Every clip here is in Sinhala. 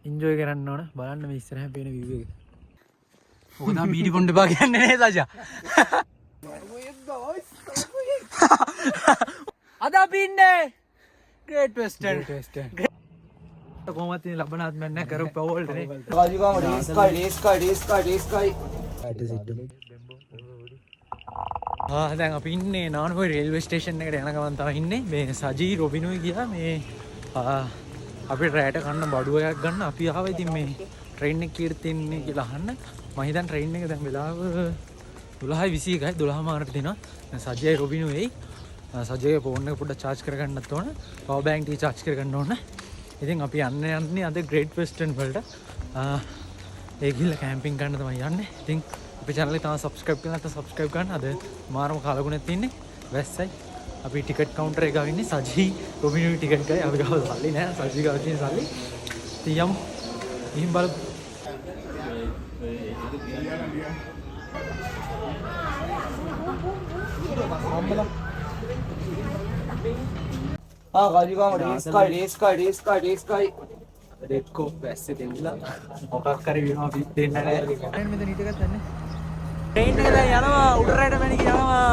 එන්ජොයි කරන්න ඕන බලන්න මේ ඉස්සරහින් පේන view එක. ඔක තමයි බීඩි පොණ්ඩ බා කියන්නේ නේද සජා? අද අපි ඉන්නේ Great Western. කොහොමද ඉතින් ලබනාත්මයක් නැහැ කරපු පවෝල්ට නේ. කාජිකාම ඩේස් කයි දැන් අපි ඉන්නේ නානුපොයි රේල්වේ ස්ටේෂන් එකට යන ගමන් තමයි ඉන්නේ. මේ සජී රොබිනුයි කියලා මේ අපිට රැයට කන්න බඩුව එකක් ගන්න අපි ආවා. ඉතින් මේ ට්‍රේන් එක කීයට තින්නේ කියලා අහන්න. මම හිතන්නේ ට්‍රේන් එක දැන් වෙලාව 12:21යි 12 මාරට දෙනවා. දැන් සජීයි රොබිනුයි සජීගේ ෆෝන් එක පොඩ්ඩක් charge කරගන්නත් ඕන. පවර් බැංක් ටික charge කරගන්න ඕන. ඉතින් අපි යන්නේ අද Great Western වලට. ඒ ගිහිල්ලා කැම්පින් ගන්න තමයි යන්නේ. ඉතින් අපේ channel එක තමයි subscribe කරලා නැත්නම් subscribe කරන්න. අද මාරම කාලගුණයක් තියෙන්නේ. වැස්සයි. අපි ටිකට් කවුන්ටර් එක ගාව ඉන්නේ. සජී රොබිනුයි ටිකට් ගායි. අපි ගාව සල්ලි නැහැ. සජී ගාව තියෙන සල්ලි. ඉතින් යමු. ගිහින් බලමු. කාජිකාම ඩේස් කයි දෙක්කෝ වැස්සේ දෙවිලා මොකක් කරේ වෙනවා අපි දෙන්න නෑ. දැන් මෙතන හිටගත්ත නැහැ. ට්‍රේන් එක දැන් යනවා උඩරට මැනික යනවා.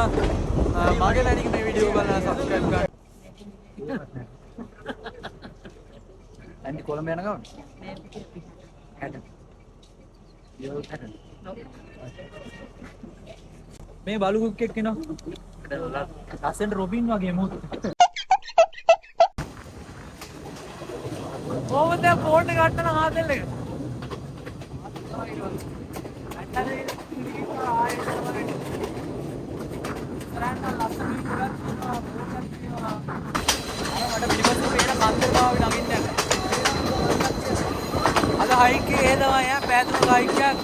මගේ මැනික මේ වීඩියෝ බලලා subscribe කරන්න. අන්ටි කොළඹ යන ගමන්. මේ බලු කුක් එක්ක එනවා. ලස්සනට රොබින් වගේ මොහොත. කොහොමද ෆෝන් එක ගන්න ආදෙල් එක? අද හයික් එකේ තමයි යා පෑදුණු හයික් එකක්.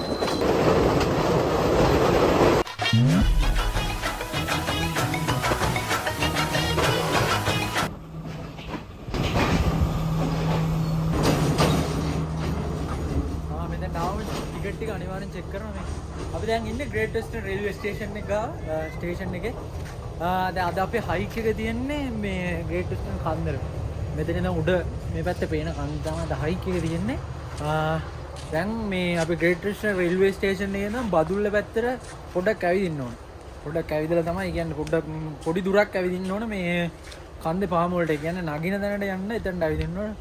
ටික අනිවාර්යෙන් චෙක් කරනවා මේ. අපි දැන් ඉන්නේ Great Western Railway Station එක ස්ටේෂන් එකේ. දැන් අද අපේ හයික් එක තියෙන්නේ මේ Great Western කන්දර. මෙතන ඉඳන් උඩ මේ පැත්තේ පේන කන්ද තමයි අද හයික් එක තියෙන්නේ. දැන් මේ අපි Great Western Railway Station එකේ ඉඳන් බදුල්ල පැත්තට පොඩ්ඩක් ඇවිදින්න ඕන. පොඩ්ඩක් ඇවිදලා තමයි කියන්නේ පොඩ්ඩක් පොඩි දුරක් ඇවිදින්න ඕන මේ කන්දේ පාම වලට. ඒ කියන්නේ නගින තැනට යන්න එතනට ඇවිදින්න ඕන.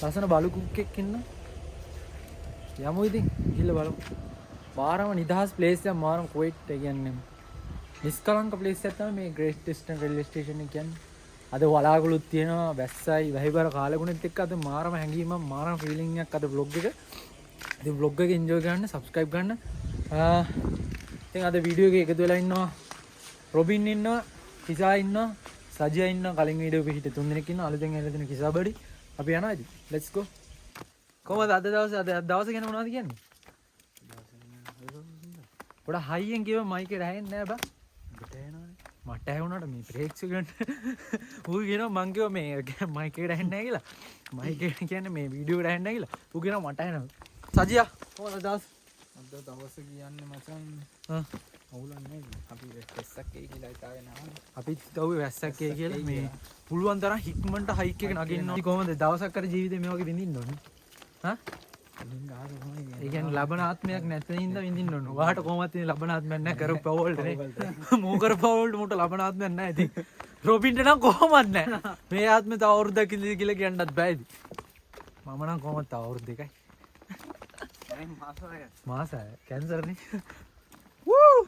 ලස්සන බලු කුක්කෙක් ඉන්න. යමු ඉතින් ගිහලා බලමු. මාරම නිදහස් ප්ලේස් එකක් මාරම කුවයිට් ඒ කියන්නේ නිස්කලංක ප්ලේස් එකක් තමයි මේ Great Western Railway Station එක කියන්නේ. අද වලාකුළුත් තියෙනවා වැස්සයි වැහිබර කාලගුණෙත් එක්ක අද මාරම හැංගීමක් මාරම ෆීලිං එකක් අද vlog එක. ඉතින් vlog එක enjoy කරන්න subscribe කරන්න. ඉතින් අද වීඩියෝ එකේ එකතු වෙලා ඉන්නවා රොබින් ඉන්නවා කිසා ඉන්නවා සජියා ඉන්නවා කලින් වීඩියෝ එකේ හිට තුන් දෙනෙක් ඉන්නවා අලුතෙන් එන දෙන කිසා බඩි අපි යනවා ඉතින් let's go. කොහමද අද දවසේ අද දවස ගැන මොනවද කියන්නේ? පොඩ හයියෙන් කියව මයික් එක ඇහෙන්නේ නැහැ බා. මට ඇහෙනවනේ. මට ඇහුණාට මේ ප්‍රේක්ෂකයන්ට ඌ කියනවා මං කිව්වා මේ මයික් එකට ඇහෙන්නේ නැහැ කියලා. මයික් එක කියන්නේ මේ වීඩියෝ එකට ඇහෙන්නේ නැහැ කියලා. ඌ කියනවා මට ඇහෙනවා. සජියා කොහමද දවස්? අද දවස කියන්නේ මචං අවුලක් නෑ. අපි වැස්සක් එයි කියලා හිතාගෙන ආවා. අපි තවුවේ වැස්සක් එයි කියලා මේ පුළුවන් තරම් හික්මන්ට හයික් එක නගින්න ඕනේ. කොහමද දවසක් කර ජීවිතේ මේ වගේ විඳින්න ඕනේ? හා? ඒ කියන්නේ ලබන ආත්මයක් නැත්නම් ඉඳන් විඳින්න ඕන. ඔයාට කොහොමද ඉන්නේ ලබන ආත්මයක් නැහැ කරපු පවෝල්ට නේ. මෝ කරපු පවෝල්ට මට ලබන ආත්මයක් නැහැ ඉතින්. රොබින්ට නම් කොහොමද නැහැ. මේ ආත්මේ තව අවුරුද්දක් ඉඳී කියලා කියන්නත් බෑ ඉතින්. මම නම් කොහොමද තව අවුරුදු දෙකයි. මාසය කැන්සර් නේ. වූ!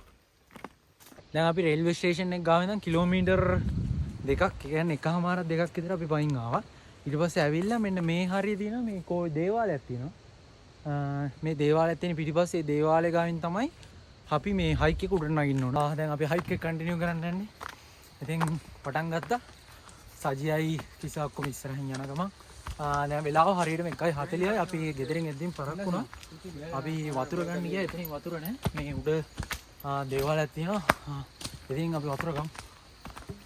දැන් අපි රේල්වේ ස්ටේෂන් එක ගාව ඉඳන් කිලෝමීටර් දෙකක් කියන්නේ එකමාරක් දෙකක් විතර අපි පයින් ආවා. ඊට පස්සේ ඇවිල්ලා මෙන්න මේ හරිය තියෙනවා මේ කෝ දේවාලයක් තියෙනවා. මේ දේවාලයක් තියෙන පිටිපස්සේ දේවාලය ගාවින් තමයි අපි මේ හයික් එක උඩට නගින්න ඕන. දැන් අපි හයික් එක කන්ටිනියු කරන්න යන්නේ. ඉතින් පටන් ගත්තා. සජියයි කිසා ඔක්කොම ඉස්සරහින් යන ගමන් දැන් වෙලාව හරියටම 1:40යි. අපි ගෙදරින් එද්දීන් පරක් වුණා. අපි වතුර ගන්න ගියා. එතනින් වතුර නැහැ. මේ උඩ දේවාලයක් තියෙනවා. ඉතින් අපි වතුර ගමු.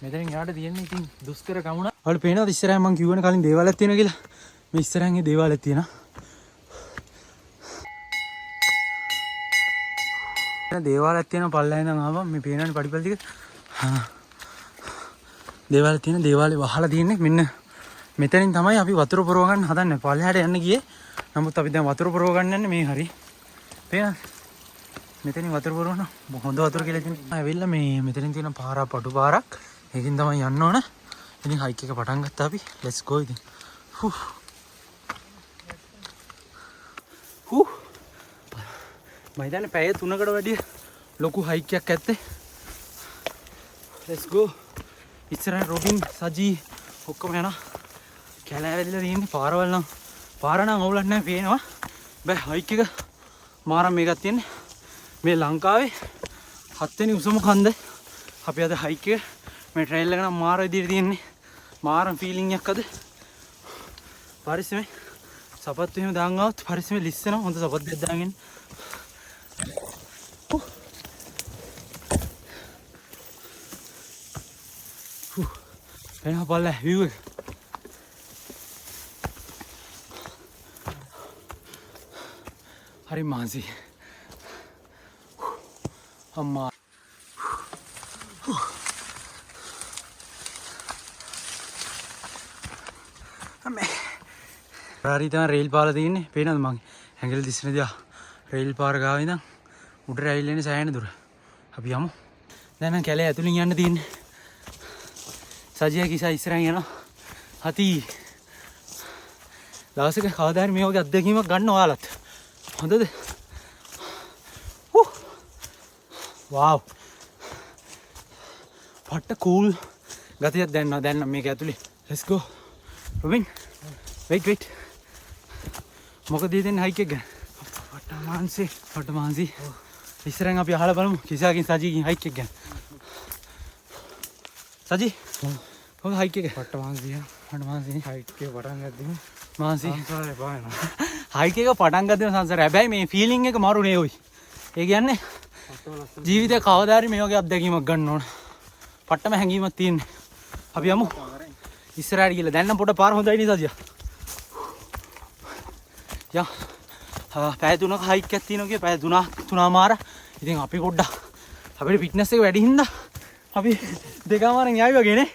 මෙතනින් යාට තියෙන්නේ ඉතින් දුෂ්කර ගමන. ඔයාලට පේනවද ඉස්සරහින් මම කිව්වනේ කලින් දේවාලයක් තියෙනවා කියලා. මේ ඉස්සරහින් ඒ දේවාලයක් තියෙනවා. දේවාලයක් තියෙන පල්ලෙන් ඉඳන් ආවම මේ පේනවනේ පඩිපල් ටික. දේවාල තියෙන දේවාලේ වහලා තියෙන්නේ මෙන්න මෙතනින් තමයි අපි වතුර පුරව ගන්න හදන්නේ. පල්ලෙහාට යන්න ගියේ. නමුත් අපි දැන් වතුර පුරව ගන්න යන්නේ මේ හරිය. පේනද? මෙතනින් වතුර පුරවන හොඳ වතුර කියලා තියෙන. ඇවිල්ලා මේ මෙතනින් තියෙන පාර පටු පාරක්. ඒකින් තමයි යන්න ඕන. ඉතින් හයික් එක පටන් ගත්තා අපි. let's go ඉතින්. හු. හු. මම හිතන්නේ පැය 3කට වැඩිය ලොකු හයික් එකක් ඇත්තේ. let's go. ඉස්සරහ රොබින් සජී ඔක්කොම යනවා. කැලෑ වැදිලා තියෙන්නේ පාර නම් අවුලක් නැහැ පේනවා. බෑ හයික් එක මාරම් මේකක් තියෙන්නේ. මේ ලංකාවේ 7 වෙනි උසම කන්ද අපි අද හයික් එක මේ ට්‍රේල් එක නම් මාර විදිහට තියෙන්නේ. මාරම් ෆීලිං එකක් අද. පරිස්සමෙන් සපත්තු එහෙම දාන් ආවොත් පරිස්සමෙන් ලිස්සනවා. හොඳ සපත්තුවක් දාගෙන. එනවා බලලා view එක. හරි මාසි. අම්මා. අම්මේ. රාරිතා රේල් පාර තියෙන්නේ. පේනවද මං ඇඟිලි දිස්සන දිහා. රේල් පාර ගාව ඉඳන් උඩ රැයිල් එන්නේ සෑහෙන දුර. අපි යමු. දැන් නම් කැලේ ඇතුලින් යන්න තියෙන්නේ. සජියා කිසා ඉස්සරහින් යනවා. හති. දවසක කවදා හරි මේ වගේ අත්දැකීමක් ගන්න ඔයාලත්. හොඳද? wow. පට්ට කූල් ගතියක් දැනෙනවා. දැන් නම් මේක ඇතුලේ. let's go. Robin wait. මොකද දෙන්නේ හයික් එක ගැන? පට්ට මාන්සි. ඉස්සරහින් අපි අහලා බලමු කිසාකින් සජීකින් හයික් එක ගැන. සජී කොහොමද හයික් එක? පට්ට මාන්සි හයික් එක පටන් ගද්දිම මාන්සි සංසාරේ පායනවා. හයික් එක පටන් ගද්දිම සංසාරේ. හැබැයි මේ ෆීලිං එක මරුනේ ඔයි. ඒ කියන්නේ ජීවිතේ කවදා හරි මේ වගේ අත්දැකීමක් ගන්න ඕන. පට්ටම හැංගීමක් තියෙන්නේ. අපි යමු. ඉස්සරහට ගිහලා දැන් නම් පොඩ පාර හොඳයි නේ සජියා. යා. පැය 3ක හයික් එකක් තියෙනවා කිය පැය 3මාර. ඉතින් අපි පොඩ්ඩක් අපේ ෆිට්නස් එක වැඩි හින්දා අපි දෙකමාරෙන් යයි වගේ නේ.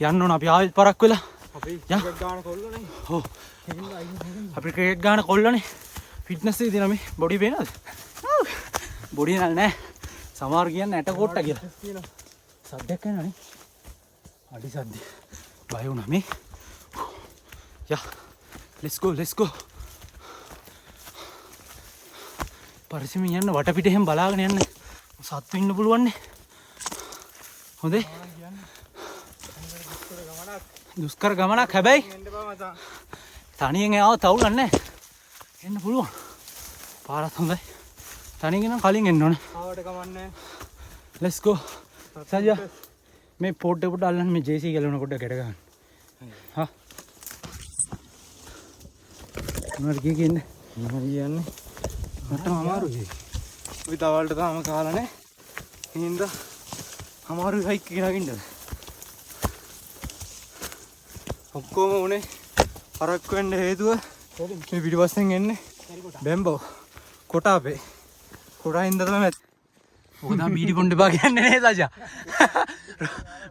යන්න ඕන අපි ආයෙත් පරක් වෙලා. අපි ක්‍රිකට් ගාන කොල්ලනේ. ඔව්. අපි ක්‍රිකට් ගාන කොල්ලනේ. ෆිට්නස් එකේ තියෙන මේ බොඩි පේනවද? බොඩි නෑ. සමහර කියන්නේ ඇට කොට්ට කියලා. සද්දයක් එනවනේ. අඩි සද්ද. බය වුණා මේ. යා. let's go. පරිස්සමින් යන්න වටපිට එහෙම බලාගෙන යන්න. සත්තු ඉන්න පුළුවන් නේ. හොඳේ. දුෂ්කර ගමනක් හැබැයි තනියෙන් ආව තවුලක් නැහැ. එන්න පුළුවන්. පාරත් හොඳයි. තනියෙන් නම් කලින් එන්න ඕනේ. ආවට කමන්නේ. let's go. සජා මේ පොඩ් එක පොඩ්ඩ අල්ලන්න මේ JC ගලවන කොට ගැට ගන්න. හා. මොනවද කියන්නේ? මට අමාරුයි. අපි තවල්ට තාම කාලා නැහැ. හින්දා අමාරුයි හයික් එක නගින්නද. ඔක්කොම උනේ අරක් වෙන්න හේතුව මේ පිටිපස්සෙන් එන්නේ බැම්බෝ කොටාපේ. කොටා හින්දා තමයි ඔක තමයි බීඩි බොන්න එපා කියන්නේ නේ සජා.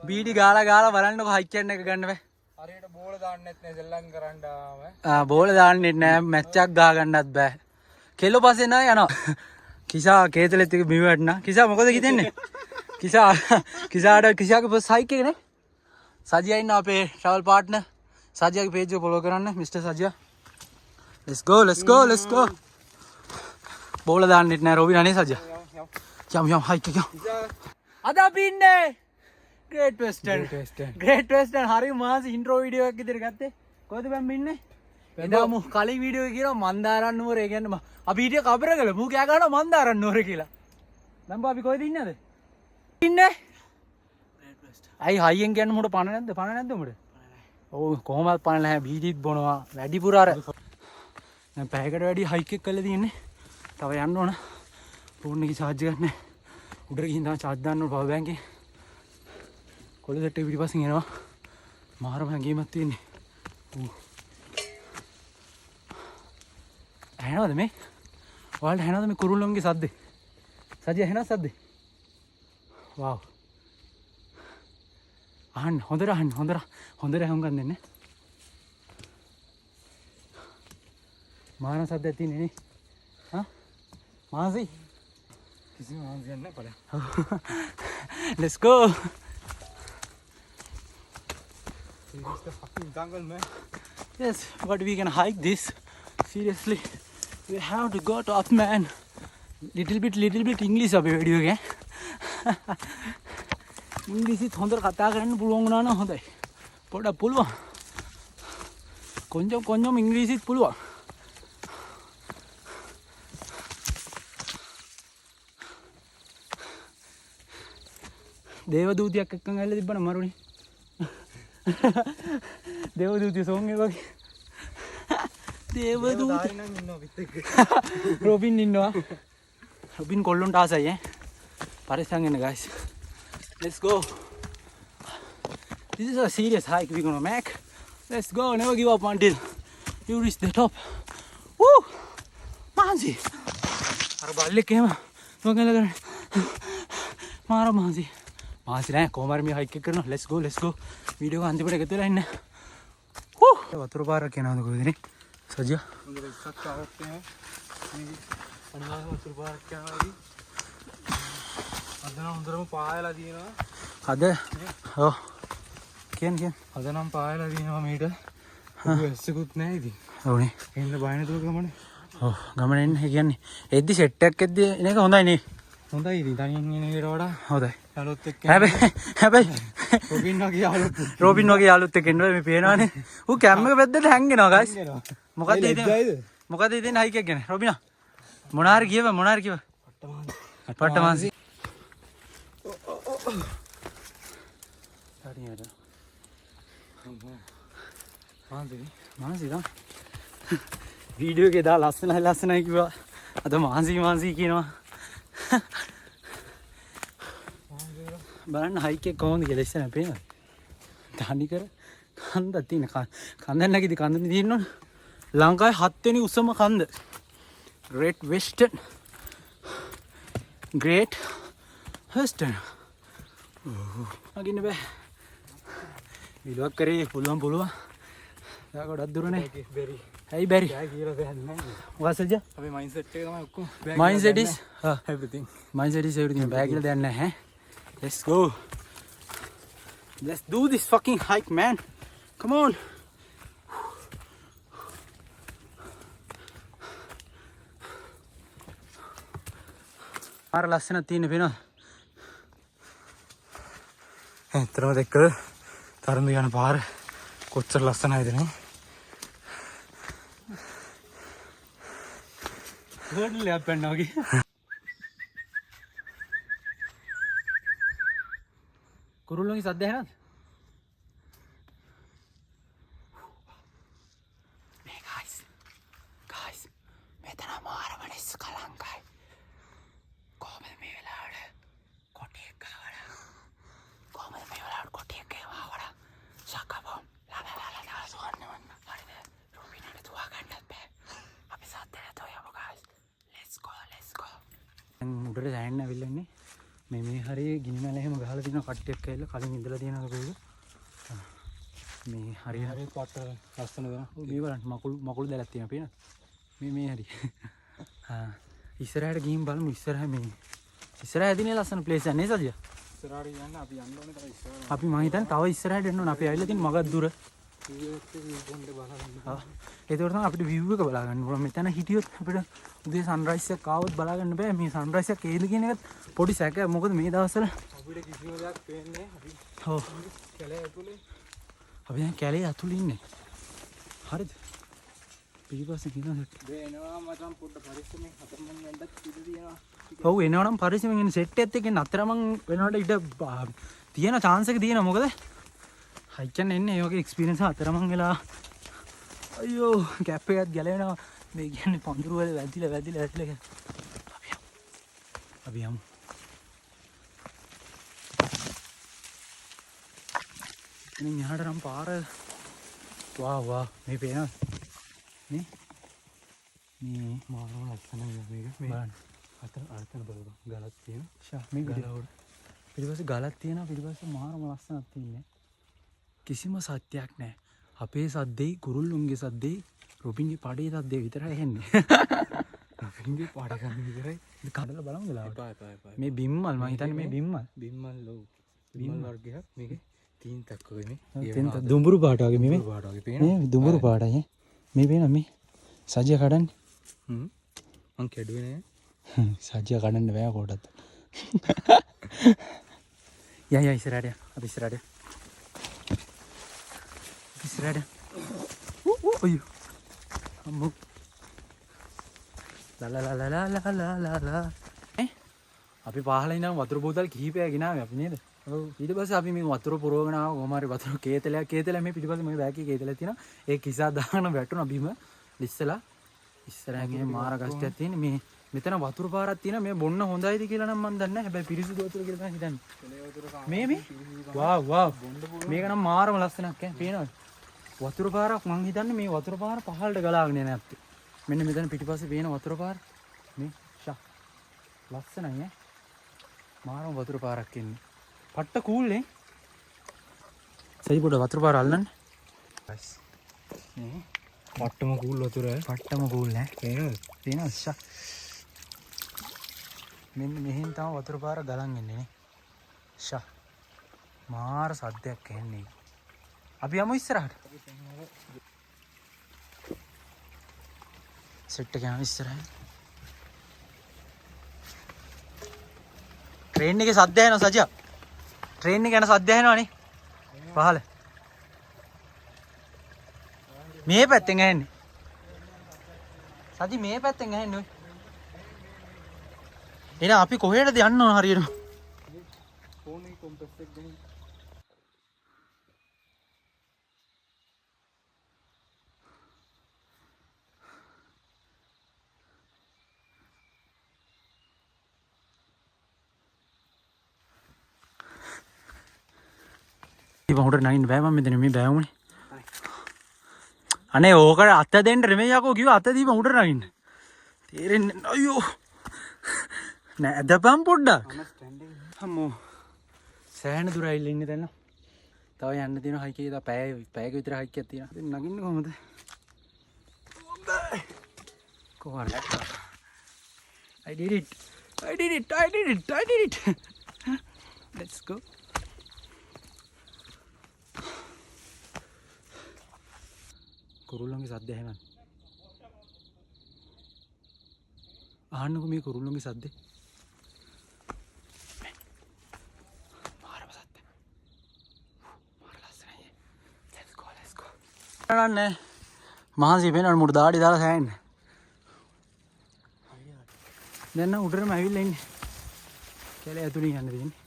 බීඩි ගාලා බලන්නකො හයික් යන්න එක ගන්න බෑ. හරියට බෝල දාන්නෙත් නෑ සෙල්ලම් කරන්න ආව. බෝල දාන්නෙත් නෑ මැච් එකක් ගා ගන්නත් බෑ. කෙල්ලෝ පස්සේ නෑ යනවා. කිසා කේතලෙත් එක බිම වැටුණා. කිසා මොකද හිතන්නේ? කිසාගේ පස් හයික් එක නේ. සජියා ඉන්න අපේ ට්‍රැවල් පාර්ට්නර්. සජියාගේ පේජ් එක ෆලෝ කරන්න මිස්ටර් සජියා. let's go. බෝල දාන්නෙත් නෑ රොබින් අනේ සජියා. යම් හයික් එක. අද අපි ඉන්නේ Great Western. හරි මාස ඉන්ට්‍රෝ වීඩියෝ එකක් විදිහට ගත්තේ. කොහෙද බම් ඉන්නේ? එදාම කලින් වීඩියෝ එකේ කියනවා මන්දාරන් නුවර. ඒ කියන්නේ අපි හිටිය කබරගල මූ කෑ ගන්නවා මන්දාරන් නුවර කියලා. දැන් අපි කොහෙද ඉන්නේද? ඉන්නේ Great Western. අයි හයියෙන් කියන්නේ මුඩ පණ නැද්ද උඹට? ඔව් කොහොමවත් පණ නැහැ. බීඩිත් බොනවා. වැඩිපුර අර දැන් පැයකට වැඩි හයික් එක කළා තියෙන්නේ. තව යන්න ඕන. ෆෝන් එකේ charge එකක් නැහැ. උඩට ගිහින් තමයි charge දාන්න ඕන power bank එකේ. කොළ සෙට් එක පිටිපස්සෙන් එනවා. මාරම හැංගීමක් තියෙන්නේ. ඇහෙනවද මේ? ඔයාලට ඇහෙනවද මේ කුරුල්ලන්ගේ සද්දේ? සජිය ඇහෙනවද සද්දේ? wow. අහන්න හොඳට හුඟන් දෙන්න. මාන සද්දයක් තියෙන්නේ නේ. හා? මාසි. කිසිම ආන්සියක් නැහැ පළයක්. Let's go. This is the fucking jungle, man. Yes, but we can hike this. Seriously, we have to go to up, man. Little bit English අපේ වීඩියෝ එකේ. ඉංග්‍රීසිත් හොඳට කතා කරන්න පුළුවන් වුණා නම් හොඳයි. පොඩක් පුළුවන්. கொஞ்சம் ඉංග්‍රීසිත් පුළුවන්. දේවදූතියක් එක්කන් ඇවිල්ලා තිබ්බන මරුනේ. දේවදූතිය සෝන් එක වගේ. දේවදූතිය නම් ඉන්නවා පිට එක. රොබින් ඉන්නවා. රොබින් කොල්ලොන්ට ආසයි ඈ. පරිස්සම් වෙන්න guys. Let's go. This is a serious hike we're gonna make. Let's go. Never give up until you reach the top. Woo! Mansi. අර බල්ලෙක් එහෙම මොකද කරන්නේ? මාර මාසි. මාසි නෑ කොහමද මේ හයික් එක කරනවා. Let's go. වීඩියෝ එක අන්තිමට එකතු වෙලා ඉන්න. Woo! වතුර පාරක් යනවාද කොහෙද නේ? සජියා. හොඳට ඉස්සත් આવොත් එහෙම මේ අනිවාර්යයෙන්ම වතුර පාරක් යනවා. අද නම් හොඳටම පායලා තියෙනවා. අද ඔව් කියන්න අද නම් පායලා තියෙනවා මේට. වැස්සකුත් නැහැ ඉතින්. ඔව්නේ. එන්න බය නැතුව ගමනේ. ඔව් ගමන එන්න. ඒ කියන්නේ එද්දි සෙට් එකක් එද්දි එන එක හොඳයි නේ. හොඳයි ඉතින් තනියෙන් එන එකට වඩා හොඳයි. යාළුවොත් එක්ක හැබැයි රොබින් වගේ යාළුවොත් රොබින් වගේ යාළුවොත් එක්ක එනවා මේ පේනවනේ. ඌ කැම් එක පැත්තට හැංගෙනවා guys. මොකද ඉතින් හයික් එක ගැන රොබිනා මොනාරි කියව පට්ටමාන්සි හරියට මාන්සි දා වීඩියෝ එකේ දා ලස්සනයි කිව්වා. අද මාන්සි කියනවා. බලන්න හයික් එක කොහොමද කියලා ඉස්සෙල්ලා පේනවද? තනි කර කන්දක් තියෙන කන්දක් නැගිදි කන්දනේ තියෙනවනේ. ලංකාවේ 7 වෙනි උසම කන්ද. Great Western. අගින්න බෑ. විලුවක් කරේ පුළුවන්. යා ගොඩක් දුරනේ. බැරි. ඇයි බැරි? ගෑ කියලා දෙයක් නැහැ. මොකක්ද සජ්ජා? අපේ මයින්ඩ්සෙට් එක තමයි ඔක්කොම. Mindset is everything. Mindset is everything. බෑ කියලා දෙයක් නැහැ. Let's go. Let's do this fucking hike, man. Come on. අර ලස්සන තියෙන පේනවා. ඇත්තටම දැක්කද? තරඳ යන පාර කොච්චර ලස්සනයිද නේ? හර්ඩල් එකක් පැන්නා වගේ. කුරුල්ලන්ගේ සද්ද ඇහෙනවද? මේ guys මෙතන මාරම රිස් කලංකයි. කොහමද මේ වෙලාවට කොටියක් ගහවලා? සකබම් ලා සෝන්නවන්න. හරිද? රොබිනට තුවා ගන්නත් බෑ. අපි සද්ද නැතෝ යමු guys. Let's go. උඩට දැනෙන්න ඇවිල්ලා මේ හරිය ගිනි මැල එහෙම ගහලා තියෙන කට්ටියක් ඇවිල්ලා කලින් ඉඳලා තියෙනවා කොහෙද? මේ හරිය පාට ලස්සන දෙනවා. මේ බලන්න මකුළු දැලක් තියෙනවා පේනවද? මේ හරිය. ඉස්සරහට ගිහින් බලමු. ඉස්සරහ ඇදිනේ ලස්සන ප්ලේස් එකක් නේ සදියා. ඉස්සරහට යන්න අපි යන්න ඕනේ තව ඉස්සරහට. අපි මං හිතන්නේ තව ඉස්සරහට එන්න ඕනේ. අපි ඇවිල්ලා තියෙන මගක් දුර. ඒකට තමයි අපිට view එක බලා ගන්න පුළුවන්. මෙතන හිටියොත් අපිට උදේ සන්රයිස් එකක් ආවොත් බලා ගන්න බෑ. මේ සන්රයිස් එක ඒද කියන එකත් පොඩි සැකයක්. මොකද මේ දවස්වල අපිට කිසිම දෙයක් පේන්නේ නැහැ. ඔව් කැලේ ඇතුලේ. අපි දැන් කැලේ ඇතුලේ ඉන්නේ. හරිද? පිටිපස්සේ කියනවා එනවා මචං පොඩ්ඩ පරිස්සමෙන් හතරමං වෙන්නත් ඉඩ තියෙනවා. ඔව් එනවනම් පරිස්සමෙන් ඉන්න සෙට් එකත් එක්ක නතරමං වෙනවට ඉඩ තියෙන chance එක තියෙනවා. මොකද හයිකන් එන්නේ ඒ වගේ එක්ස්පීරියන්ස් හතරමං වෙලා අයියෝ කැප් එකත් ගැලවෙනවා. මේ කියන්නේ පඳුරු වල වැදිලා අපි යමු. ඉතින් යහට නම් පාර වා මේ පේනවද? මේ මානව ලස්සන මේක බලන්න. අතන බලන්න ගලක් තියෙනවා. ෂා මේ ගලවල පිටිපස්සේ ගලක් තියෙනවා. පිටිපස්සේ මාරම ලස්සනක් තියෙන්නේ. කිසිම සත්‍යයක් නැහැ. අපේ සද්දේ කුරුල්ලුන්ගේ සද්දේ රොබින්ගේ පඩේ සද්දේ විතරයි ඇහෙන්නේ. රොබින්ගේ පඩ ගන්න විතරයි. කඩලා බලමු වෙලාවට. මේ බිම්මල් මම හිතන්නේ මේ බිම්මල් ලෝ. බිම්මල් වර්ගයක් මේකේ තීන්තක් වගේ මේ. දුඹුරු පාට වගේ මේ. මේ දුඹුරු පාටයි. මේ වෙන මේ සජිය කඩන්නේ. මං කැඩුවේ නෑ. සජිය කඩන්න බෑ කොටත්. යා ඉස්සරහට අපි ඉස්සරහට. ඉස්සරහට. ඔයෝ. අම්මෝ. ලා අපි පහල ඉඳන් වතුර බෝතල් කිහිපයක් ගෙනාවේ අපි නේද? ඔව්. ඊට පස්සේ අපි මේ වතුර පුරවගෙන ආව කොහමරි වතුර කේතලයක් මේ පිටිපස්සේ මේ බෑග් එකේ කේතලයක් තියෙනවා. ඒ කිසා දාන වැටුණා බිම. ලිස්සලා ඉස්සරහින් මාර ගස්ටයක් තියෙන මේ මෙතන වතුර පාරක් තියෙනවා. මේ බොන්න හොඳයිද කියලා නම් මන් දන්නේ නැහැ. හැබැයි පිරිසුදු වතුර කියලා තමයි හිතන්නේ. මේ වාව් මේක නම් මාරම ලස්සනක් ඈ. පේනවද? වතුර පාරක් මං හිතන්නේ මේ වතුර පාර පහළට ගලාගෙන යන ඇත්තේ. මෙන්න මෙතන පිටිපස්සේ පේන වතුර පාර මේ ෂා ලස්සනයි ඈ. මාරම වතුර පාරක් එන්නේ. පට්ට කූල් නේ. සයි පොඩ වතුර පාර අල්ලන්න. බස්. නේ පට්ටම කූල් වතුර පට්ටම කූල් ඈ. පේනවද ෂා. මෙන්න මෙහෙන් තමයි වතුර පාර ගලන් එන්නේ නේ. ෂා මාර සද්දයක් එන්නේ. අපි යමු ඉස්සරහට. සෙට් එක යන ඉස්සරහට. ට්‍රේන් එකේ සද්ද ඇහෙනවා සජියා. ට්‍රේන් එක යන සද්ද ඇහෙනවනේ. පහළ. මේ පැත්තෙන් ඇහෙන්නේ. සජි මේ පැත්තෙන් ඇහෙන්නේ ඔය. එහෙනම් අපි කොහෙටද යන්න ඕන හරියට? ෆෝන් එකේ කොම්පස් එක ගන්න. හොට නයින් බෑම මෙතන මේ බෑවුනේ. අනේ ඕකට අත දෙන්න නෙමෙයි යකෝ කිව්වා අත දීපන් උඩ නගින්න. තේරෙන්නේ අයියෝ. නෑ අදපම් පොඩ්ඩක්. අම්මෝ. සෑහෙන දුර ඇවිල්ලා ඉන්නේ දැන්. තව යන්න තියෙන හයික් එකේ තව පැයක විතර හයික් එකක් තියෙනවා. ඉතින් නගින්න කොහමද? කොහොමද? I did it. Let's go. කුරුල්ලන්ගේ සද්ද ඇහෙනවද? අහන්නකෝ මේ කුරුල්ලන්ගේ සද්ද. මාරම සද්ද. මාර ලස්සනයි. Let's go. නෑ. මහන්සි වෙනවනේ මුඩ දාඩි දාලා සෑහෙන්න. දැන් නම් උඩරම ඇවිල්ලා ඉන්නේ. කැලේ ඇතුලින් යන්න දෙන්නේ.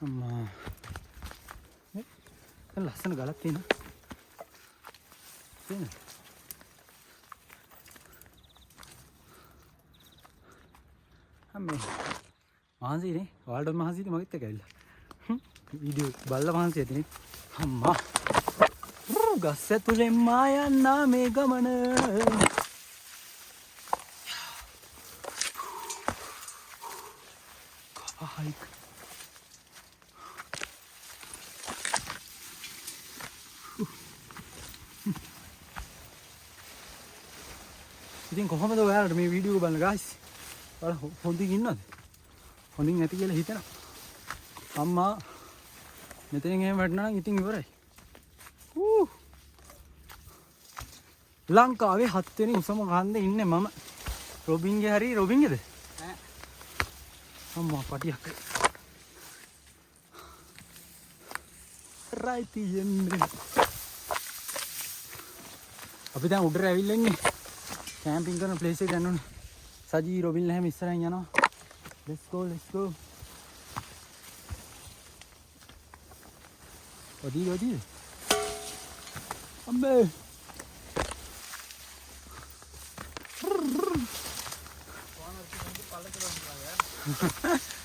අම්මා. ලස්සන ගලක් තියෙනවා. තියෙනවද? අම්මේ. මහන්සිනේ. ඔයාලට මහන්සිද මගෙත් එක්ක ඇවිල්ලා. වීඩියෝ බලලා මහන්සි ඇතිනේ. අම්මා. ගස් ඇතුලෙන් මායන්නා මේ ගමන. හයික්. ඉතින් කොහොමද ඔයාලට මේ වීඩියෝ එක බලන්න ගායිස්? ඔයාලා හොඳින් ඉන්නවද? හොඳින් ඇති කියලා හිතනවා. අම්මා මෙතනින් එහෙම වැටුණා නම් ඉතින් ඉවරයි. ලංකාවේ 7 වෙනි උසම කන්දේ ඉන්නේ මම. රොබින්ගේ හරි රොබින්ගේද? ඈ. අම්මා පටියක්. රයිට් යන්නේ. අපි දැන් උඩට ඇවිල්ලා ඉන්නේ. කැම්පින් කරන ප්ලේස් එක යන්න ඕනේ. සජී රොබින්ලා හැම ඉස්සරහින් යනවා. Let's go. ඔදී. අම්මේ.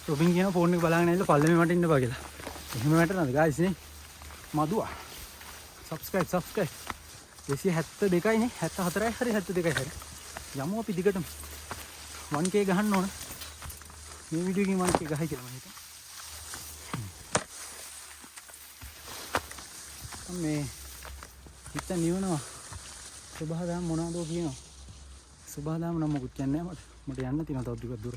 රොබින් කියන ෆෝන් එක බලාගෙන ඉන්න පල්ලෙම මට ඉන්න බා කියලා. එහෙම වැටෙනවද ගායිස් නේ? මදුවා. subscribe. 272යි නේ 74යි හරි 72යි හරි. යමු අපි දිගටම 1k ගහන්න ඕන. මේ වීඩියෝ එකකින් 1k ගහයි කියලා මම හිතනවා. මේ හිත නිවනවා. සුභාදාම මොනවද කියනවා. සුභාදාම නම් මොකුත් කියන්නේ නැහැ මට යන්න තියෙනවා තව ටිකක් දුර.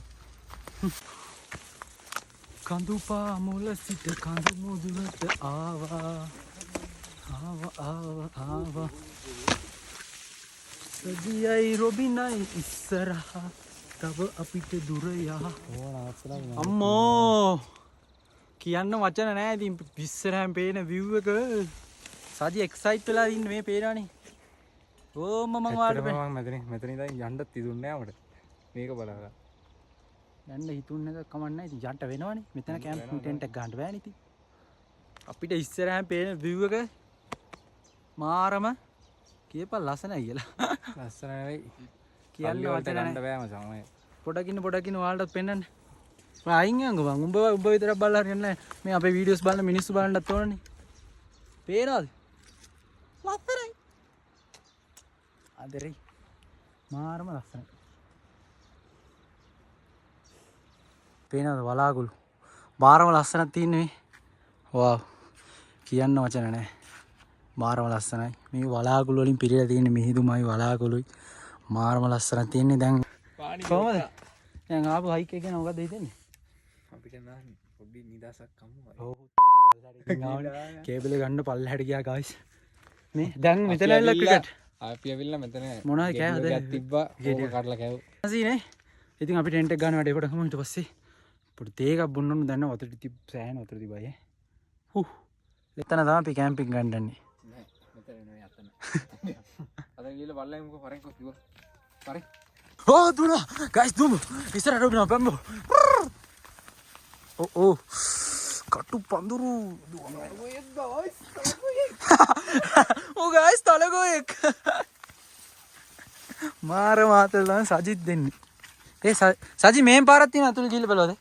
කඳු පාමුල සිට කඳු මුදුනට ආවා සජියයි රොබිනයි ඉස්සරහා තව අපිට දුර යා. අම්මෝ කියන්න වචන නැහැ. ඉතින් ඉස්සරහම පේන view එක සජි එක්සයිට් වෙලා ඉන්නේ මේ පේනවනේ. ඕම මම වාඩි වෙලා මෙතන ඉඳන් යන්නත් තිදුන්නේ නැහැ අපිට. මේක බලලා. යන්න හිතුන්නේ නැත කමක් නැහැ. ඉතින් යන්න වෙනවනේ. මෙතන කැම්පින් ටෙන්ට් එක ගන්න බෑනේ ඉතින්. අපිට ඉස්සරහම පේන view එක මාරම කියපන් ලස්සනයි කියලා. ලස්සන නෙවෙයි. කියන්න වචන ගන්න නැහැ. බෑම සමය. පොඩකින් ඔයාලටත් පෙන්නන්න. අයින් යංග බං. උඹ විතරක් බලලා හරියන්නේ නැහැ. මේ අපේ වීඩියෝස් බලන මිනිස්සු බලන්නත් ඕනනේ. පේනවද? ලස්සනයි. අදරේ මාරම ලස්සනයි. පේනවද වලාකුළු? මාරම ලස්සනක් තියෙන්නේ මේ. වාව්. කියන්න වචන නැහැ. මාරම ලස්සනයි. මේ වලාකුළු වලින් පිරීලා තියෙන මිහිදුමයි වලාකුළුයි. මාරම ලස්සනක් තියෙන්නේ දැන්. කොහමද? දැන් ආපු හයික් එක ගැන මොකද හිතන්නේ? අපිට නම් පොඩි නිදාසක් කමු. ඔව් කේබල් එක ගන්න පල්ලෙහාට ගියා guys. මේ දැන් මෙතන ඇවිල්ලා ක්‍රිකට්. අපි ඇවිල්ලා මෙතන මොනවද කෑවද? තිබ්බා. ඕක කඩලා කෑවෝ. අසීනේ. ඉතින් අපි ටෙන්ට් එක ගන්න වැඩේ කොට ගමු ඊට පස්සේ. පොඩි තේ එකක් බොන්න ඕන දැන් වතුර ටික සෑහෙන වතුර තිබයි. හු. එතන තමයි අපි කැම්පින් ගන්නන්නේ. නෑ මෙතන නෙවෙයි අතන. අද ගිහලා බලලා මොකෝ පරෙන්කෝ කිව්වා. පරේ. Oh, Duna! Guys, dumo! Isara Robin Pambo! Oh. Katu Panduru! Oh, guys, Talagoek! Mara Matalan Sajid then. Hey, Saji, main Paratina to kill below.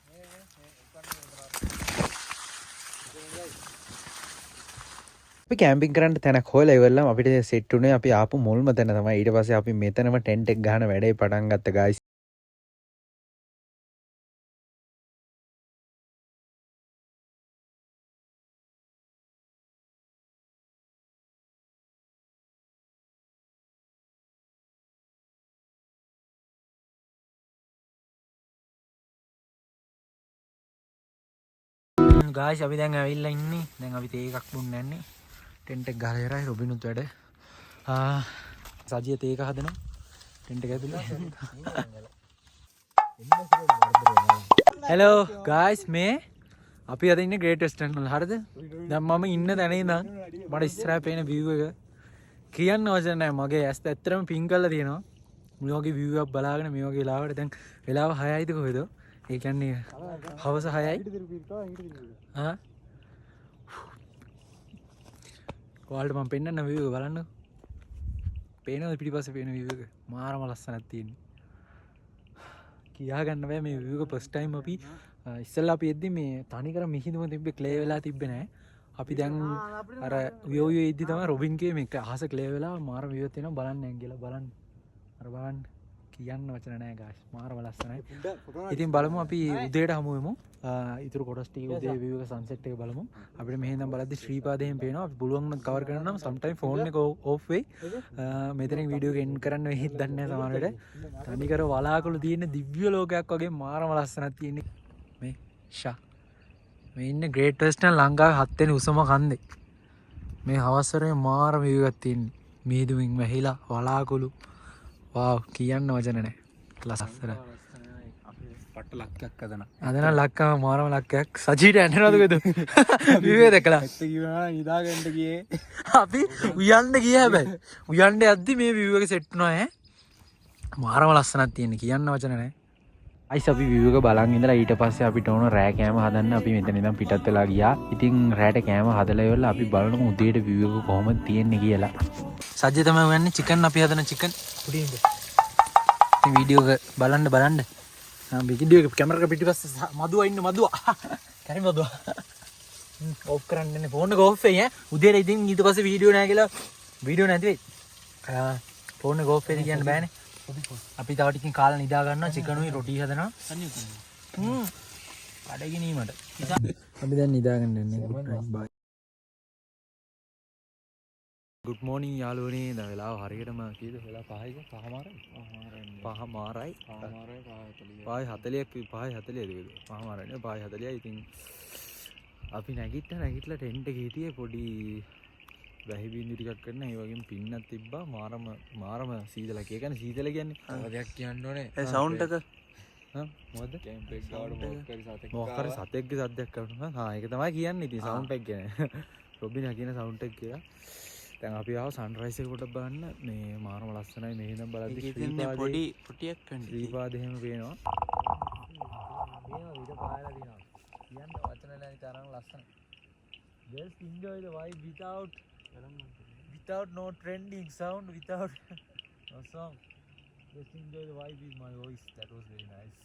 අපි කැම්පින් කරන්න තැනක් හොයලා ඉවරලා අපිට සෙට් උනේ අපි ආපු මුල්ම තැන තමයි. ඊට පස්සේ අපි මෙතනම ටෙන්ට් එක ගහන වැඩේ පටන් ගත්තා guys. Guys, අපි දැන් ඇවිල්ලා ඉන්නේ. දැන් අපි තේ එකක් බොන්න යන්නේ. ටෙන්ට් එක ගහලා ඉවරයි. රොබිනුත් වැඩ. සජිය තේ එක හදනවා. ටෙන්ට් එක ඇතුලේ. Hello guys, මේ අපි අද ඉන්නේ Great Western වල. හරිද? දැන් මම ඉන්න තැන ඉඳන් මට ඉස්සරහා පේන view එක කියන්න වචන නැහැ. මගේ ඇස් ඇත්තටම පින් කරලා තියෙනවා. මේ වගේ view එකක් බලාගෙන මේ වගේ වෙලාවට දැන් වෙලාව 6යිද කොහෙද? ඒ කියන්නේ හවස 6යි. ඔයාලට මම පෙන්නන්න view එක බලන්න. පේනවද පිටිපස්සේ පේන view එක? මාරම ලස්සනක් තියෙන්නේ. කියා ගන්න බෑ මේ view එක first time අපි ඉස්සෙල්ලා අපි එද්දි මේ තනිකර මිහිඳුම තිබ්බේ clay වෙලා තිබ්බේ නෑ. අපි දැන් අර view එද්දි තමයි රොබින් කියේ මේක අහස clay වෙලා මාරම view එක තියෙනවා බලන්න යන් කියලා බලන්න. අර බලන්න කියන්න වචන නෑ guys. මාරම ලස්සනයි. ඉතින් බලමු අපි උදේට හමු වෙමු. ඉතුරු කොටස් ටික උදේ view එක sunset එක බලමු. අපිට මෙහෙන් නම් බලද්දි ශ්‍රීපාදයෙන් පේනවා. අපි පුළුවන් නම් කවර් කරන්න නම් sometime phone එක off වෙයි. මෙතනින් වීඩියෝ එක end කරන්න වෙයිද දන්නේ නැහැ සමහර වෙලට. තනිකර වලාකුළු තියෙන දිව්‍ය ලෝකයක් වගේ මාරම ලස්සනක් තියෙන්නේ. මේ මේ ඉන්නේ Great Western ලංකාවේ 7 වෙනි උසම කන්දේ. මේ හවසරේ මාරම view එකක් තියෙන්නේ. මීදුමින් වැහිලා වලාකුළු. වාව් කියන්න වචන නැහැ. ලස්සන. පට්ට ලක්කයක් අදන. අදන ලක්කම මාරම ලක්කයක්. සජීට ඇඬනවද කොහෙද? view එක දැකලා. ඇත්ත කියනවා නිදාගන්න ගියේ. අපි උයන්න ගියා හැබැයි. උයන්න යද්දි මේ view එක සෙට් වුණා ඈ. මාරම ලස්සනක් තියෙන්නේ කියන්න වචන නැහැ. අයිස් අපි view එක බලන් ඉඳලා ඊට පස්සේ අපිට ඕන රෑ කෑම හදන්න අපි මෙතන ඉඳන් පිටත් වෙලා ගියා. ඉතින් රෑට කෑම හදලා ඉවරලා අපි බලමු උදේට view එක කොහොමද තියෙන්නේ කියලා. සජ්ජය තමයි හොයන්නේ චිකන් අපි හදන චිකන්. පුඩින්ද. මේ වීඩියෝ එක බලන්න. වීඩියෝ එක කැමරා එක පිටිපස්සේ මදුවා ඉන්න මදුවා. කරි මදුවා. ඔෆ් කරන්න ඉන්නේ ෆෝන් එක ඔෆ් වෙයි ඈ. උදේට ඉතින් ඊට පස්සේ වීඩියෝ නැහැ කියලා වීඩියෝ නැති වෙයි. ෆෝන් එක ඔෆ් වෙයි කියන්න බෑනේ. අපි තව ටිකකින් කාලා නිදා ගන්නවා චිකනුයි රොටි හදනවා. අඩගිනීමට. අපි දැන් නිදා ගන්න යන්නේ. good night bye. ගුඩ් මෝනින් යාළුවනේ. දැන් වෙලාව හරියටම කීයද? වෙලාව 5යි 5මාරයි. 5මාරයි. 5:40ක් 5:40ද වේද? 5මාරයි 5:40යි. ඉතින් අපි නැගිටලා ටෙන්ට් එක හිටියේ පොඩි වැහි බින්දු ටිකක් කරන. ඒ වගේම පින්නක් තිබ්බා. මාරම සීතලක්. ඒ කියන්නේ සීතල කියන්නේ දෙයක් කියන්න ඕනේ. ඒ සවුන්ඩ් එක මොකද? කැම්ප් එක ගාවට මොකක්ද සතෙක්ගේ සද්දයක් කරනවා. හා ඒක තමයි කියන්නේ. ඉතින් සවුන්ඩ් එක ගැන. රොබිනා කියන සවුන්ඩ් එක කියලා. දැන් අපි ආව සන්රයිස් එක කොට බලන්න. මේ මාරම ලස්සනයි. මේ ඉඳන් බලද්දි පොඩි පුටියක් කන්න ශ්‍රීපාද එහෙම පේනවා. ඊට පායලා දිනවා. කියන්න වචන නැති තරම් ලස්සනයි. Just enjoy the vibe without no trending sound, without no song. Just enjoy the vibe with my voice. That was very nice.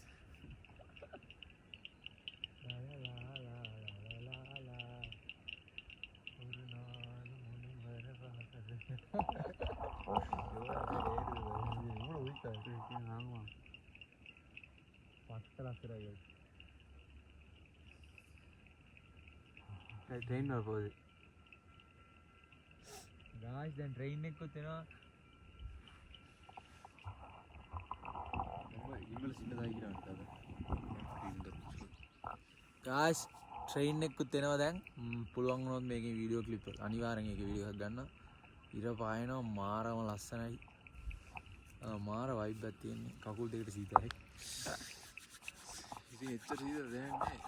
La la la la la la la. ஒரு நாள் முன் வரவாது. இவ்வளோ உயிர்த்தா இருக்கு. ஆமா. பத்தலாக்குறாங்க. ट्रेन போகுது. गाइस දැන් ට්‍රේන් එක කොතන? गाइस ට්‍රේන් එක කොතනවා දැන්? පුළුවන් වුණොත් මේකේ වීඩියෝ ක්ලිප් එක අනිවාර්යෙන් ඒකේ වීඩියෝ එකක් ගන්න. ඉර පායනවා මාරම ලස්සනයි. මාර වයිබ් එකක් තියෙන්නේ. කකුල් දෙකට සීතලයි. ඉතින් එච්චර සීතල දැනෙන්නේ.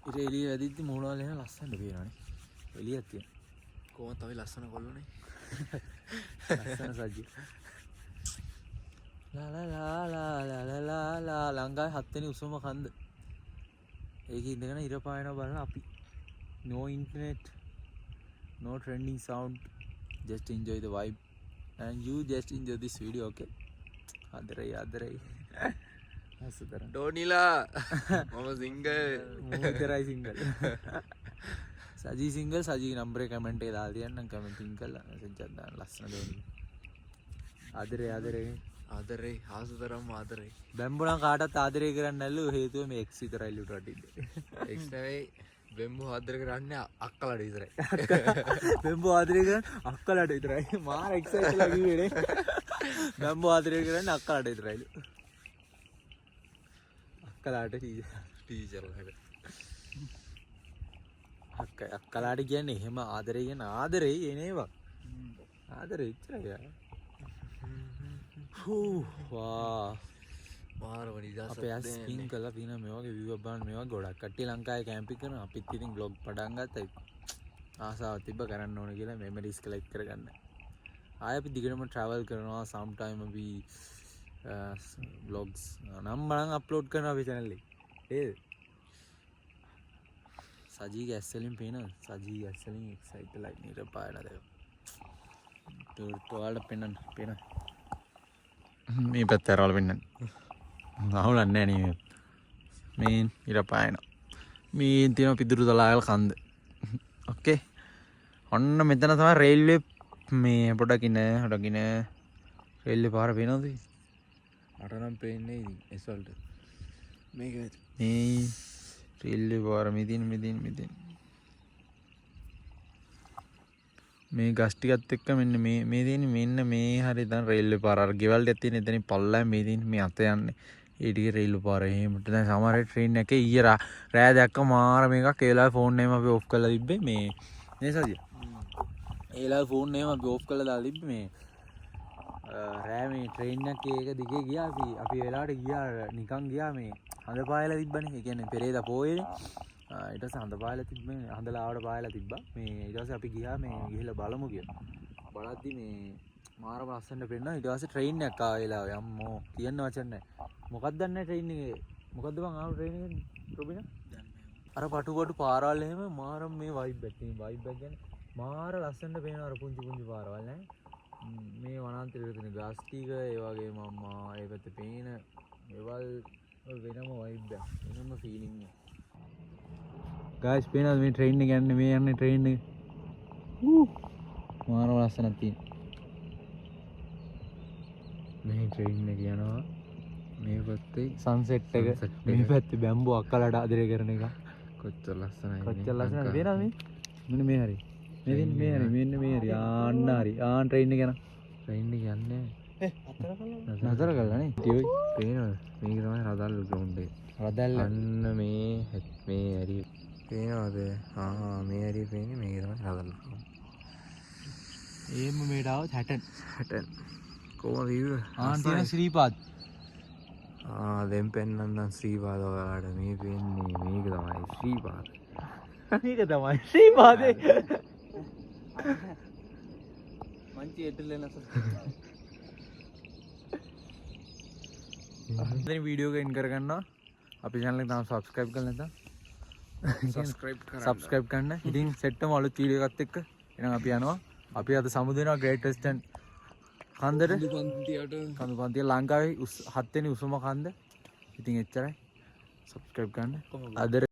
ඉර එළිය වැදිද්දි මූණ වල එන ලස්සනට පේනවනේ. එළියක් තියෙන. කොහොමද තමයි ලස්සන කොල්ලෝනේ. ලස්සන සජ්ජි. ලා ලා ලා ලා ලා ලා ලා ලංකාවේ 7 වෙනි උසම කන්ද. ඒකේ ඉඳගෙන ඉර පායනවා බලන අපි. No internet, no trending sound. Just enjoy the vibe and you just enjoy this video, okay? ආදරයි. අසතර. ඩෝනිලා මම සිංගල්. මොකතරයි සිංගල්. සජී සිංගල් සජී නම්බර එක කමෙන්ට් එකේ දාලා තියන්නම් කමෙන්ටින් කරලා මෙසේජ් එකක් දාන්න ලස්සන දෙන්නේ. ආදරේ ආසතරම් ආදරේ. බැම්බුණා කාටවත් ආදරේ කරන්න නැල්ලු හේතුව මේ එක්ස් විතරයි ලුට වටින්නේ. එක්ස් නෙවෙයි බෙම්බු ආදර කරන්නේ අක්කලට විතරයි. බැම්බු ආදරේ කරන්නේ අක්කලට විතරයි. මාර එක්සයිට් වෙලා කිව්වේ නේ. බැම්බු ආදරේ කරන්නේ අක්කලට විතරයිලු. අක්කලාට ටීචර්ලාට. අක්කලාට කියන්නේ එහෙම ආදරේ කියන ආදරේ එනේවා. ආදරේ ඉච්චරයි. වා මාරම නිදහස. අපේ ඇස් ස්පින් කරලා පින මේ වගේ view එක බලන්න. මේ වගේ ගොඩක් කට්ටිය ලංකාවේ කැම්පින් කරනවා. අපිත් ඉතින් vlog පටන් ගත්තා. ආසාවක් තිබ්බ කරන්න ඕන කියලා මෙමරිස් කලෙක්ට් කරගන්න. ආයෙ අපි දිගටම travel කරනවා. sometime අපි vlogs නම් බලන් අප්ලෝඩ් කරනවා අපේ channel එකේ. ඒද? සජීගේ ඇස් වලින් පේනවා. සජී ඇස් වලින් එක්සයිට් වෙලා ඉන්න ඉර පායලා දැන්. ඔයාලට පේන්න. මේ පැත්ත ඇරවල පෙන්නන්න. අහුලන්නේ නැහැ නේ. මේ ඉර පායනවා. මේ තියෙන පිදුරු තලාවල් කන්ද. ඕකේ. ඔන්න මෙතන තමයි රේල්වේ මේ පොඩකින රේල්වේ පාර පේනවද? මට නම් පේන්නේ ඉතින් ඇස්වලට. මේක මේ රේල්වේ පාර මෙදින් මේ ගස් ටිකත් එක්ක මෙන්න මේ තියෙන මෙන්න මේ හරිය දැන් රේල්වේ පාර අර ගෙවල් ටිකක් තියෙන එතනින් පල්ලෙන් මේ තියෙන මේ අත යන්නේ. ඒ ටික රේල්වේ පාර එහෙමට දැන් සමහර ට්‍රේන් එකේ ඊයේ රෑ දැක්ක මාර මේකක් ඒ වෙලාවේ ෆෝන් එකම අපි ඔෆ් කරලා තිබ්බේ මේ නේ සදිය. ඒ වෙලාවේ ෆෝන් එකම අපි ඔෆ් කරලා දාලා තිබ්බේ මේ රෑ මේ ට්‍රේන් එකේ ඒක දිගේ ගියා අපි වෙලාවට ගියා නිකන් ගියා මේ හඳ පායලා තිබ්බනේ. ඒ කියන්නේ පෙරේදා පොයේ ඊට පස්සේ හඳ පායලා තිබ්බේ හඳලාවට පායලා තිබ්බා. මේ ඊට පස්සේ අපි ගියා මේ ගිහිල්ලා බලමු කියලා. බලද්දි මේ මාරම ලස්සනට පෙන්නවා. ඊට පස්සේ ට්‍රේන් එකක් ආවා වෙලාවේ අම්මෝ කියන්න වචන නැහැ. මොකක්ද දන්නේ ට්‍රේන් එකේ. මොකද්ද බං ආව ට්‍රේන් එකේ රොබිනා? අර පටු පාරවල් එහෙම මාරම මේ වයිබ් එකක් තියෙන වයිබ් එක ගැන මාර ලස්සනට පේනවා. අර පුංචි පාරවල් නේ. මේ වනාන්තරයේ තියෙන ගස් ටික ඒ වගේම අම්මා ඒ පැත්තේ පේන ඒවල් වෙනම වයිබ් එකක්. වෙනම ෆීලිං එකක්. ගායිස් පේනවද මේ ට්‍රේන් එක යන්නේ මේ යන්නේ ට්‍රේන් එක. මාරම ලස්සනක් තියෙන. මේ ට්‍රේන් එක යනවා. මේ පැත්තේ සන්සෙට් එක. මේ පැත්තේ බැම්බු අක්කලට ආදරය කරන එක. කොච්චර ලස්සනයි. කොච්චර ලස්සනද පේනවද මේ? මෙන්න මේ හරි. මෙතින් මේ හරි මෙන්න මේ හරි ආන්න හරි ආන් ට්‍රේන් එක යන ට්‍රේන් එක යන්නේ නතර කළානේ ඉතින් පේනවද මේක තමයි රදල් ග්‍රවුන්ඩ් එක රදල්ල අන්න මේ ඇරි පේනවද මේ ඇරි පේන්නේ මේක තමයි රදල් ග්‍රවුන්ඩ් ඒම මේට આવත් 60 කොහොමද view ආන් තියෙන ශ්‍රීපාද දැන් පෙන්නන්නම් ශ්‍රීපාද ඔයාලට මේ පේන්නේ මේක තමයි ශ්‍රීපාද මේක තමයි ශ්‍රීපාදේ මංචි එටලෙන දැන් වීඩියෝ එක එන් කරගන්නවා අපි channel එක තාම subscribe කරලා නැත්නම් subscribe කරන්න ඉතින් සෙට්ටම අලුත් වීඩියෝ එකත් එක්ක එහෙනම් අපි යනවා අපි අද සමුදේනවා Great Western කන්දට කඳු පන්තිය ලංකාවේ 7 වෙනි උසම කන්ද ඉතින් එච්චරයි subscribe කරන්න අද